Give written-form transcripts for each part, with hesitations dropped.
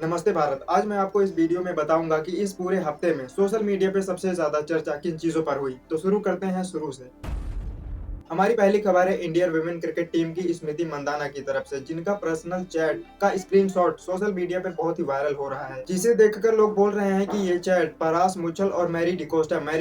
नमस्ते भारत। आज मैं आपको इस वीडियो में बताऊंगा कि इस पूरे हफ्ते में सोशल मीडिया पे सबसे ज्यादा चर्चा किन चीजों पर हुई। तो शुरू करते हैं शुरू से। हमारी पहली खबर है इंडियन वुमेन क्रिकेट टीम की स्मृति मंदाना की तरफ से, जिनका पर्सनल चैट का स्क्रीनशॉट सोशल मीडिया पे बहुत ही वायरल हो रहा है, जिसे देखकर लोग बोल रहे हैं कि ये चैट पलाश मुच्छल और मैरी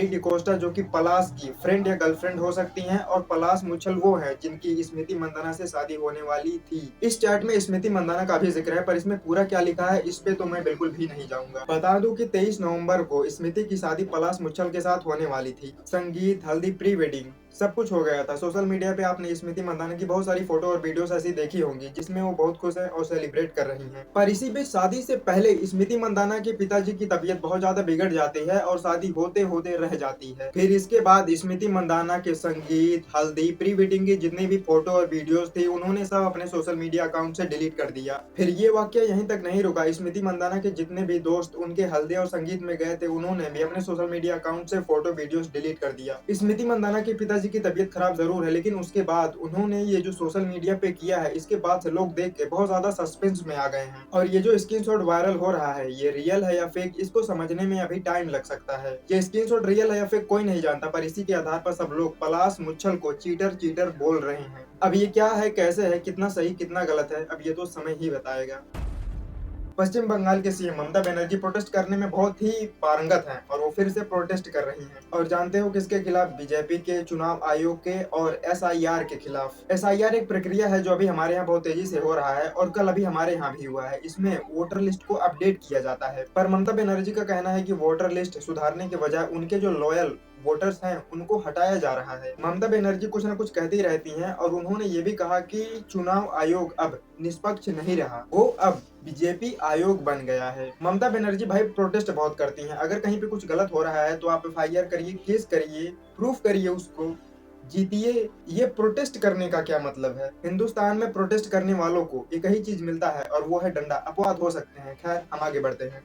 डिकोस्टा जो कि पलाश की फ्रेंड या गर्लफ्रेंड हो सकती हैं, और पलाश मुच्छल वो है जिनकी स्मृति मंदाना से शादी होने वाली थी। इस चैट में स्मृति मंदाना का भी जिक्र है, पर इसमें पूरा क्या लिखा है इस पे तो मैं बिल्कुल भी नहीं जाऊंगा। बता दूं कि 23 नवंबर को स्मृति की शादी पलाश मुच्छल के साथ होने वाली थी। संगीत, हल्दी, प्री वेडिंग सब कुछ हो गया था। सोशल मीडिया पे आपने स्मृति मंदाना की बहुत सारी फोटो और वीडियोस ऐसी देखी होंगी जिसमें वो बहुत खुश है और सेलिब्रेट कर रही हैं। पर इसी बीच शादी से पहले स्मृति मंदाना के पिताजी की तबीयत बहुत ज्यादा बिगड़ जाती है और शादी होते होते रह जाती है। फिर इसके बाद स्मृति मंदाना के संगीत, हल्दी, प्री वेडिंग की जितनी भी फोटो और वीडियोस थी उन्होंने सब अपने सोशल मीडिया अकाउंट से डिलीट कर दिया। फिर ये वाक्य यहीं तक नहीं रुका। स्मृति मंदाना के जितने भी दोस्त उनके हल्दी और संगीत में गए थे उन्होंने भी अपने सोशल मीडिया अकाउंट से फोटो वीडियोस डिलीट कर दिया। स्मृति मंदाना के पिताजी की तबीयत खराब जरूर है, लेकिन उसके बाद उन्होंने ये जो सोशल मीडिया पे किया है इसके बाद से लोग देख के बहुत ज्यादा सस्पेंस में आ गए हैं। और ये जो स्क्रीनशॉट वायरल हो रहा है ये रियल है या फेक, इसको समझने में अभी टाइम लग सकता है। ये स्क्रीनशॉट रियल है या फेक कोई नहीं जानता, पर इसी के आधार पर सब लोग पलाश मुच्छल को चीटर चीटर बोल रहे हैं। अब ये क्या है, कैसे है, कितना सही कितना गलत है, अब ये तो समय ही बताएगा। पश्चिम बंगाल के सीएम ममता बनर्जी प्रोटेस्ट करने में बहुत ही पारंगत हैं और वो फिर से प्रोटेस्ट कर रही हैं। और जानते हो किसके खिलाफ? बीजेपी के चुनाव आयोग के और एसआईआर के खिलाफ। एसआईआर एक प्रक्रिया है जो अभी हमारे यहाँ बहुत तेजी से हो रहा है और कल अभी हमारे यहाँ भी हुआ है। इसमें वोटर लिस्ट को अपडेट किया जाता है, पर ममता बनर्जी का कहना है कि वोटर लिस्ट सुधारने के बजाय उनके जो लॉयल वोटर्स हैं उनको हटाया जा रहा है। ममता बनर्जी कुछ न कुछ कहती रहती हैं और उन्होंने ये भी कहा कि चुनाव आयोग अब निष्पक्ष नहीं रहा, वो अब बीजेपी आयोग बन गया है। ममता बनर्जी भाई प्रोटेस्ट बहुत करती हैं। अगर कहीं पे कुछ गलत हो रहा है तो आप एफआईआर करिए, केस करिए, प्रूफ करिए, उसको जीतिए। ये प्रोटेस्ट करने का क्या मतलब है? हिंदुस्तान में प्रोटेस्ट करने वालों को एक ही चीज मिलता है और वो है डंडा। अपवाद हो सकते हैं, खैर हम आगे बढ़ते हैं।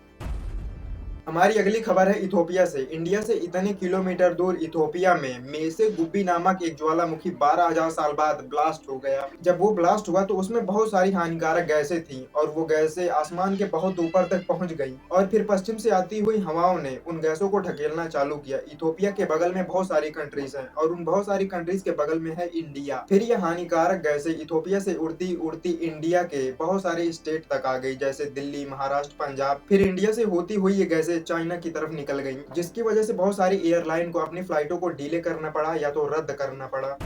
हमारी अगली खबर है इथोपिया से। इंडिया से इतने किलोमीटर दूर इथोपिया में मेसे गुब्बी नामक एक ज्वालामुखी 12,000 साल बाद ब्लास्ट हो गया। जब वो ब्लास्ट हुआ तो उसमें बहुत सारी हानिकारक गैसें थी और वो गैसें आसमान के बहुत ऊपर तक पहुंच गई और फिर पश्चिम से आती हुई हवाओं ने उन गैसों को ढकेलना चालू किया। इथोपिया के बगल में बहुत सारी कंट्रीज हैं और उन बहुत सारी कंट्रीज के बगल में है इंडिया। फिर ये हानिकारक गैसें इथोपिया से उड़ती उड़ती इंडिया के बहुत सारे स्टेट तक आ गई, जैसे दिल्ली, महाराष्ट्र, पंजाब। फिर इंडिया से होती हुई ये गैसें चाइना की तरफ निकल गई, जिसकी वजह से बहुत सारी एयरलाइन को अपनी फ्लाइटों को डिले करना पड़ा या तो रद्द करना पड़ा।